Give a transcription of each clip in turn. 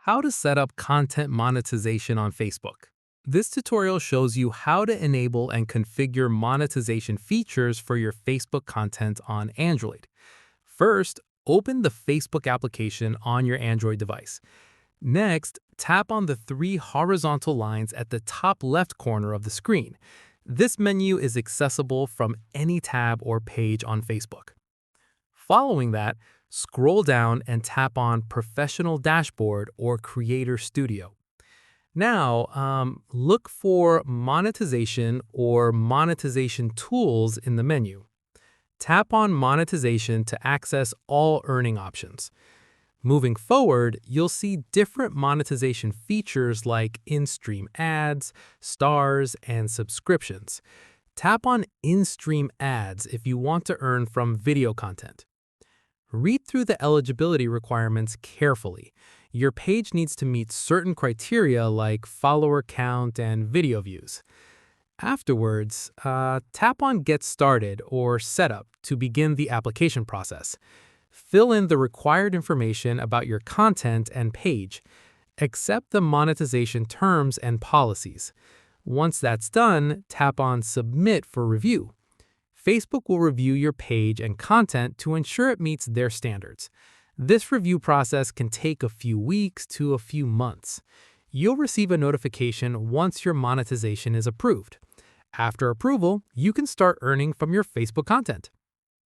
How to set up content monetization on Facebook. This tutorial shows you how to enable and configure monetization features for your Facebook content on Android. First, open the Facebook application on your Android device. Next, tap on the three horizontal lines at the top left corner of the screen. This menu is accessible from any tab or page on Facebook. Following that, scroll down and tap on Professional Dashboard or Creator Studio. Now, look for Monetization or Monetization Tools in the menu. Tap on Monetization to access all earning options. Moving forward, you'll see different monetization features like in-stream ads, stars, and subscriptions. Tap on in-stream ads if you want to earn from video content. Read through the eligibility requirements carefully. Your page needs to meet certain criteria like follower count and video views. Afterwards, tap on Get Started or Setup to begin the application process. Fill in the required information about your content and page. Accept the monetization terms and policies. Once that's done, tap on Submit for review. Facebook will review your page and content to ensure it meets their standards. This review process can take a few weeks to a few months. You'll receive a notification once your monetization is approved. After approval, you can start earning from your Facebook content.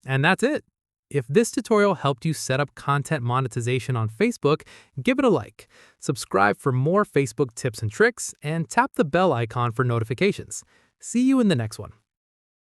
And that's it. If this tutorial helped you set up content monetization on Facebook, give it a like. Subscribe for more Facebook tips and tricks, and tap the bell icon for notifications. See you in the next one.